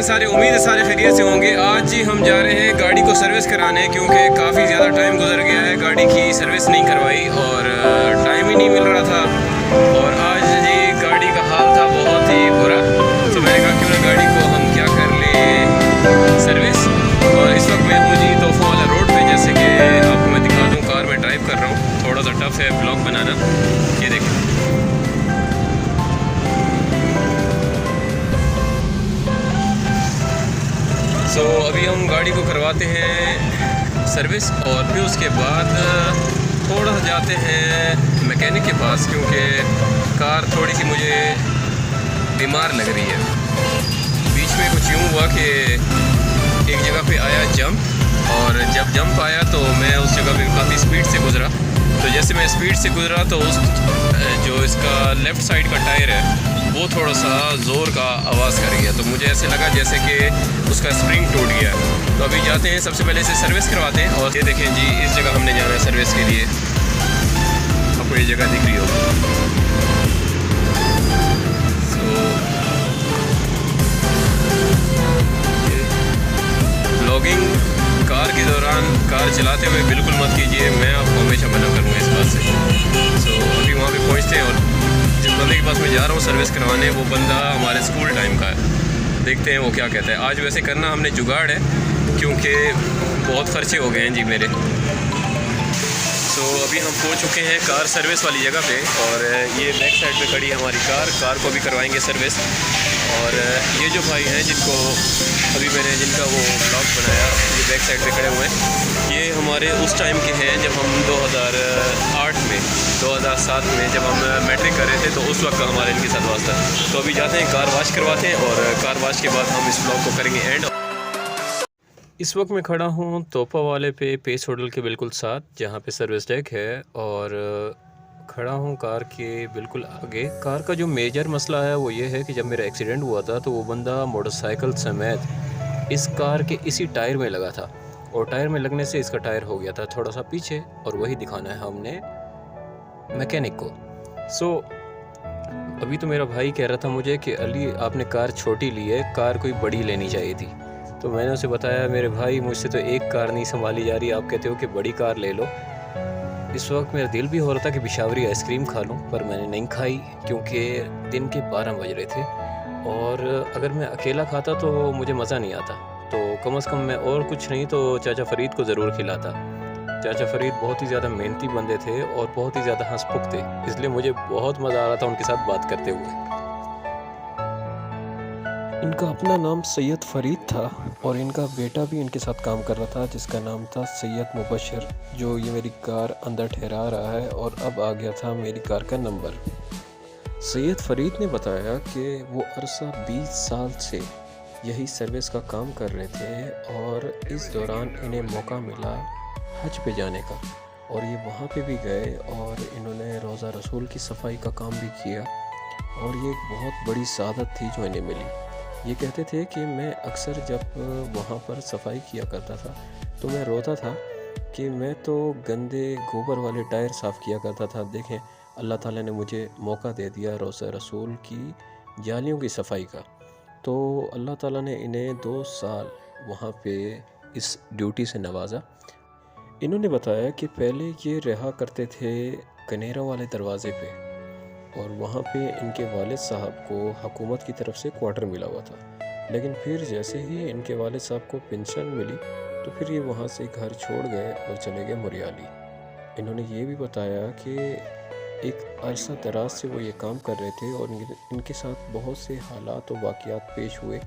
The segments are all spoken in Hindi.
सारे? उम्मीद है सारे खैरियत से होंगे। आज जी हम जा रहे हैं गाड़ी को सर्विस कराने, क्योंकि काफ़ी ज़्यादा टाइम गुजर गया है, गाड़ी की सर्विस नहीं करवाई और टाइम ही नहीं मिल रहा था। और आज जी गाड़ी का हाल था बहुत ही बुरा, तो मैंने कहा क्यों ना गाड़ी को हम क्या कर ले सर्विस। और इस वक्त मैं हूँ जी तोहफा वाला रोड पे, जैसे कि आपको मैं दिखा दूँ, कार में ड्राइव कर रहा हूँ। थोड़ा सा टफ है ब्लॉग बनाना, ये देखें। तो अभी हम गाड़ी को करवाते हैं सर्विस और फिर उसके बाद थोड़ा सा जाते हैं मैकेनिक के पास, क्योंकि कार थोड़ी सी मुझे बीमार लग रही है। बीच में कुछ यूँ हुआ कि एक जगह पे आया जंप, और जब जंप आया तो मैं उस जगह पे काफ़ी स्पीड से गुज़रा। तो जैसे मैं स्पीड से गुज़रा तो उस जो इसका लेफ़्ट साइड का टायर है वो थोड़ा सा ज़ोर का आवाज़ कर गया, तो मुझे ऐसे लगा जैसे कि उसका स्प्रिंग टूट गया। तो अभी जाते हैं, सबसे पहले इसे सर्विस करवाते हैं। और ये देखें जी, इस जगह हमने जाना है सर्विस के लिए। आपको ये जगह दिख रही होगी। ब्लॉगिंग कार के दौरान कार चलाते हुए बिल्कुल मत कीजिए, मैं आपको हमेशा मना करूँगा इस बात से। तो अभी वहाँ पे पहुँचते हैं, और जिस बंदे के पास मैं जा रहा हूँ सर्विस करवाने, वो बंदा हमारे स्कूल टाइम का है। देखते हैं वो क्या कहता है। आज वैसे करना हमने जुगाड़ है, क्योंकि बहुत खर्चे हो गए हैं जी मेरे। तो अभी हम पहुँच चुके हैं कार सर्विस वाली जगह पे, और ये बैक साइड पे खड़ी है हमारी कार को भी करवाएंगे सर्विस। और ये जो भाई हैं जिनको अभी मैंने जिनका वो ब्लॉग बनाया, ये बैक साइड पे खड़े हुए हैं, ये हमारे उस टाइम के हैं जब हम 2008 में 2007 में जब हम मैट्रिक कर रहे थे, तो उस वक्त का हमारे इनके साथ वास्ता। तो अभी जाते हैं कार वॉश करवाते हैं, और कार वॉश के बाद हम इस ब्लॉग को करेंगे एंड। इस वक्त मैं खड़ा हूँ तोहफा वाले पे, पेस होटल के बिल्कुल साथ, जहाँ पे सर्विस डेक है। और खड़ा हूँ कार के बिल्कुल आगे। कार का जो मेजर मसला है वो ये है कि जब मेरा एक्सीडेंट हुआ था तो वो बंदा मोटरसाइकिल समेत इस कार के इसी टायर में लगा था, और टायर में लगने से इसका टायर हो गया था थोड़ा सा पीछे, और वही दिखाना है हमने मैकेनिक को। सो अभी तो मेरा भाई कह रहा था मुझे कि अली आपने कार छोटी ली है, कार कोई बड़ी लेनी चाहिए थी। तो मैंने उसे बताया, मेरे भाई मुझसे तो एक कार नहीं संभाली जा रही, आप कहते हो कि बड़ी कार ले लो। इस वक्त मेरा दिल भी हो रहा था कि पिशावरी आइसक्रीम खा लूं, पर मैंने नहीं खाई, क्योंकि दिन के 12 बज रहे थे, और अगर मैं अकेला खाता तो मुझे मज़ा नहीं आता। तो कम से कम मैं और कुछ नहीं तो चाचा फ़रीद को ज़रूर खिलाता। चाचा फ़रीद बहुत ही ज़्यादा मेहनती बंदे थे और बहुत ही ज़्यादा हंसमुख थे, इसलिए मुझे बहुत मज़ा आ रहा था उनके साथ बात करते हुए। इनका अपना नाम सैयद फ़रीद था, और इनका बेटा भी इनके साथ काम कर रहा था जिसका नाम था सैयद मुबशर, जो ये मेरी कार अंदर ठहरा रहा है, और अब आ गया था मेरी कार का नंबर। सैयद फ़रीद ने बताया कि वो अरसा 20 साल से यही सर्विस का काम कर रहे थे, और इस दौरान इन्हें मौका मिला हज पे जाने का, और ये वहाँ पे भी गए, और इन्होंने रोज़ा रसूल की सफाई का काम भी किया, और ये एक बहुत बड़ी सादत थी जो इन्हें मिली। ये कहते थे कि मैं अक्सर जब वहाँ पर सफाई किया करता था तो मैं रोता था कि मैं तो गंदे गोबर वाले टायर साफ़ किया करता था। देखें, अल्लाह ताला ने मुझे मौका दे दिया रोज़ा रसूल की जालियों की सफाई का। तो अल्लाह ताला ने इन्हें 2 साल वहाँ पे इस ड्यूटी से नवाजा। इन्होंने बताया कि पहले ये रहा करते थे कनेरा वाले दरवाज़े पे, और वहाँ पे इनके वालिद साहब को हुकूमत की तरफ से क्वार्टर मिला हुआ था, लेकिन फिर जैसे ही इनके वालिद साहब को पेंशन मिली तो फिर ये वहाँ से घर छोड़ गए और चले गए मुरियाली। इन्होंने ये भी बताया कि एक अरसा दराज से वो ये काम कर रहे थे, और इनके साथ बहुत से हालात और वाक़यात पेश हुए,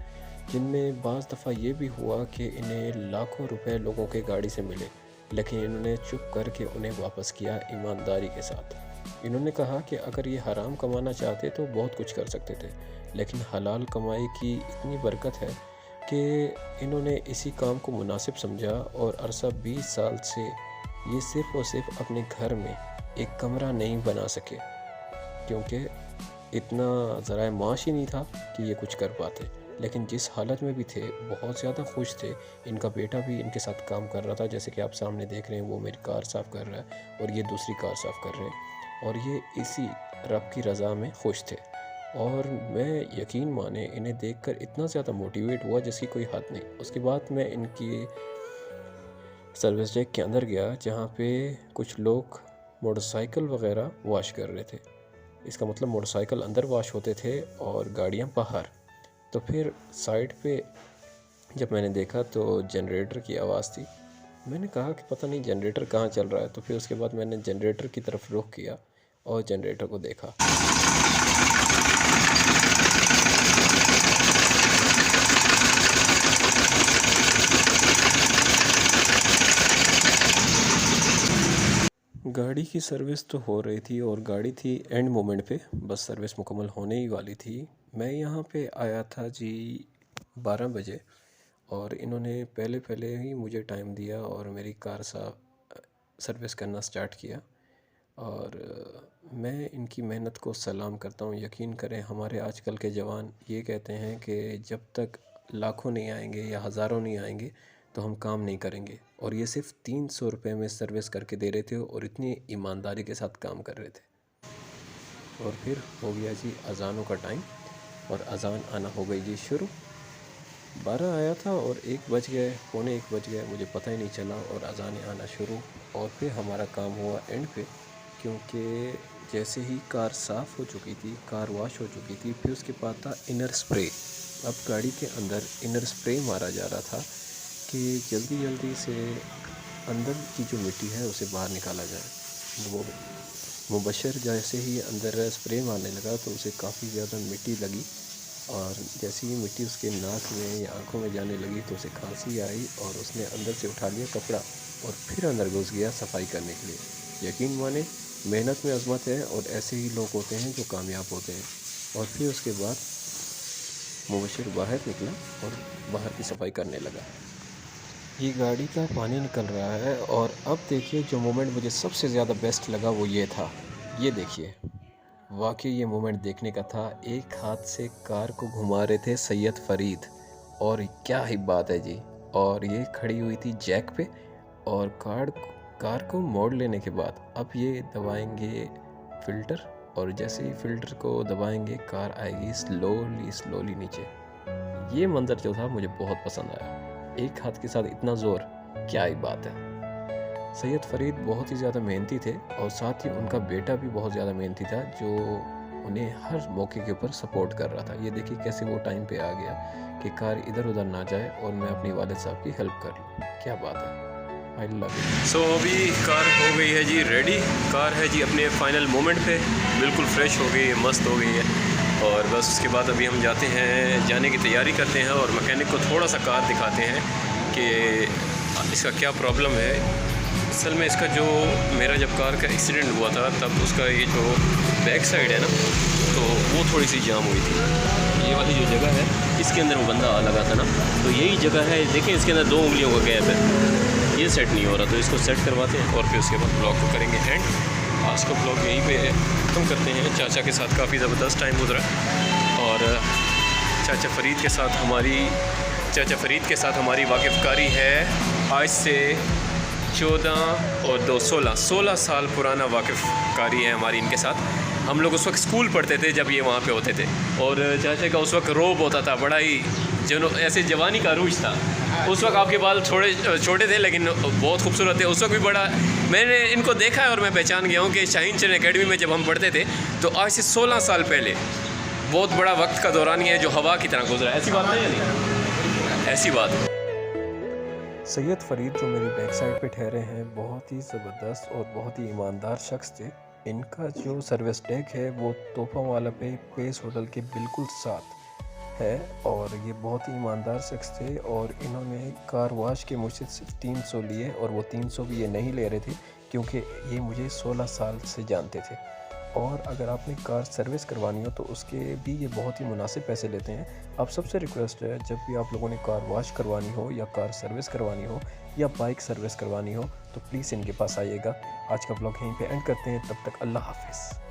जिनमें बाज़ दफ़ा ये भी हुआ कि इन्हें लाखों रुपए लोगों के गाड़ी से मिले, लेकिन इन्होंने चुप करके उन्हें वापस किया ईमानदारी के साथ। इन्होंने कहा कि अगर ये हराम कमाना चाहते तो बहुत कुछ कर सकते थे, लेकिन हलाल कमाई की इतनी बरकत है कि इन्होंने इसी काम को मुनासिब समझा, और अरसा 20 साल से ये सिर्फ़ और सिर्फ अपने घर में एक कमरा नहीं बना सके, क्योंकि इतना ज़राए माश ही नहीं था कि ये कुछ कर पाते। लेकिन जिस हालत में भी थे बहुत ज़्यादा खुश थे। इनका बेटा भी इनके साथ काम कर रहा था, जैसे कि आप सामने देख रहे हैं, वो मेरी कार साफ़ कर रहा है और ये दूसरी कार साफ़ कर रहे हैं, और ये इसी रब की रज़ा में खुश थे। और मैं यकीन माने इन्हें देखकर इतना ज़्यादा मोटिवेट हुआ जिसकी कोई हद नहीं। उसके बाद मैं इनकी सर्विस डेक के अंदर गया जहाँ पे कुछ लोग मोटरसाइकिल वगैरह वॉश कर रहे थे। इसका मतलब मोटरसाइकिल अंदर वॉश होते थे और गाड़ियाँ बाहर। तो फिर साइड पे जब मैंने देखा तो जनरेटर की आवाज़ थी। मैंने कहा कि पता नहीं जनरेटर कहाँ चल रहा है। तो फिर उसके बाद मैंने जनरेटर की तरफ रुख किया और जनरेटर को देखा। गाड़ी की सर्विस तो हो रही थी और गाड़ी थी एंड मोमेंट पे, बस सर्विस मुकम्मल होने ही वाली थी। मैं यहाँ पे आया था जी 12 बजे और इन्होंने पहले पहले ही मुझे टाइम दिया और मेरी कार सर्विस करना स्टार्ट किया। और मैं इनकी मेहनत को सलाम करता हूँ। यकीन करें हमारे आजकल के जवान ये कहते हैं कि जब तक लाखों नहीं आएंगे या हज़ारों नहीं आएंगे तो हम काम नहीं करेंगे, और ये सिर्फ 300 रुपये में सर्विस करके दे रहे थे और इतनी ईमानदारी के साथ काम कर रहे थे। और फिर हो गया जी अज़ानों का टाइम और अज़ान आना हो गई जी शुरू। 12 आया था और 1 बज गए, पौने 1 बज गए, मुझे पता ही नहीं चला और अज़ानें आना शुरू। और फिर हमारा काम हुआ एंड पे, क्योंकि जैसे ही कार साफ़ हो चुकी थी, कार वॉश हो चुकी थी, फिर उसके बाद था इनर स्प्रे। अब गाड़ी के अंदर इनर स्प्रे मारा जा रहा था कि जल्दी जल्दी से अंदर की जो मिट्टी है उसे बाहर निकाला जाए। वो मुबशर जैसे ही अंदर स्प्रे मारने लगा तो उसे काफ़ी ज़्यादा मिट्टी लगी, और जैसे ही मिट्टी उसके नाक में या आंखों में जाने लगी तो उसे खांसी आई और उसने अंदर से उठा लिया कपड़ा और फिर अंदर घुस गया सफाई करने के लिए। यकीन माने मेहनत में अज़मत है और ऐसे ही लोग होते हैं जो कामयाब होते हैं। और फिर उसके बाद मुबशर बाहर निकला और बाहर की सफाई करने लगा। ये गाड़ी का पानी निकल रहा है और अब देखिए जो मोमेंट मुझे सबसे ज़्यादा बेस्ट लगा वो ये था। ये देखिए, वाकई ये मोमेंट देखने का था। एक हाथ से कार को घुमा रहे थे सैयद फरीद, और क्या ही बात है जी। और ये खड़ी हुई थी जैक पे, और कार को मोड़ लेने के बाद अब ये दबाएंगे फ़िल्टर, और जैसे ही फ़िल्टर को दबाएंगे कार आएगी स्लोली स्लोली नीचे। ये मंज़र जो था मुझे बहुत पसंद आया। एक हाथ के साथ इतना ज़ोर, क्या ही बात है। सैयद फरीद बहुत ही ज़्यादा मेहनती थे और साथ ही उनका बेटा भी बहुत ज़्यादा मेहनती था जो उन्हें हर मौके के ऊपर सपोर्ट कर रहा था। ये देखिए कैसे वो टाइम पे आ गया कि कार इधर उधर ना जाए और मैं अपनी वालिद साहब की हेल्प कर लूँ। क्या बात है, आई लव इट। सो अभी कार हो गई है जी रेडी। कार है जी अपने फाइनल मोमेंट पे, बिल्कुल फ्रेश हो गई है, मस्त हो गई है। और बस उसके बाद अभी हम जाने की तैयारी करते हैं और मैकेनिक को थोड़ा सा कार दिखाते हैं कि इसका क्या प्रॉब्लम है। असल में इसका जो मेरा जब कार का एक्सीडेंट हुआ था तब उसका ये जो बैक साइड है ना, तो वो थोड़ी सी जाम हुई थी। ये वाली जो जगह है इसके अंदर वो बंदा लगा था ना, तो यही जगह है। देखें इसके अंदर 2 उंगलियों का गैप है, ये सेट नहीं हो रहा, तो इसको सेट करवाते हैं और फिर उसके बाद ब्लॉग को करेंगे एंड। आज का ब्लॉग यहीं पे ख़त्म करते हैं। चाचा के साथ काफ़ी ज़बरदस्त टाइम गुजरा और चाचा फरीद के साथ हमारी वाकिफ़कारी है आज से 14 और 2 16 साल पुराना वाकिफ़कारी है हमारी इनके साथ। हम लोग उस वक्त स्कूल पढ़ते थे जब ये वहाँ पे होते थे, और चाचा का उस वक्त रोब होता था, बड़ा ही ऐसे जवानी का अरूज था। उस वक्त आपके बाल छोटे थे लेकिन बहुत खूबसूरत थे। उस वक्त भी बड़ा मैंने इनको देखा है और मैं पहचान गया हूँ कि शाहीन चंद एकेडमी में जब हम पढ़ते थे तो आज से 16 साल पहले बहुत बड़ा वक्त का दौरान है जो हवा की तरह गुजरा है। ऐसी बात नहीं है, नहीं ऐसी बात। सैयद फरीद जो मेरी बैक साइड पे ठहरे हैं बहुत ही ज़बरदस्त और बहुत ही ईमानदार शख्स थे। इनका जो सर्विस डेक है वो तोहफा वाला पे पेस होटल के बिल्कुल साथ है, और ये बहुत ही ईमानदार शख्स थे। और इन्होंने कार वॉश के मुझसे सिर्फ 300 लिए, और वो 300 भी ये नहीं ले रहे थे क्योंकि ये मुझे 16 साल से जानते थे। और अगर आपने कार सर्विस करवानी हो तो उसके भी ये बहुत ही मुनासिब पैसे लेते हैं। आप सबसे रिक्वेस्ट है, जब भी आप लोगों ने कार वॉश करवानी हो या कार सर्विस करवानी हो या बाइक सर्विस करवानी हो तो प्लीज़ इनके पास आइएगा। आज का ब्लॉग यहीं पे एंड करते हैं, तब तक अल्लाह हाफिज़।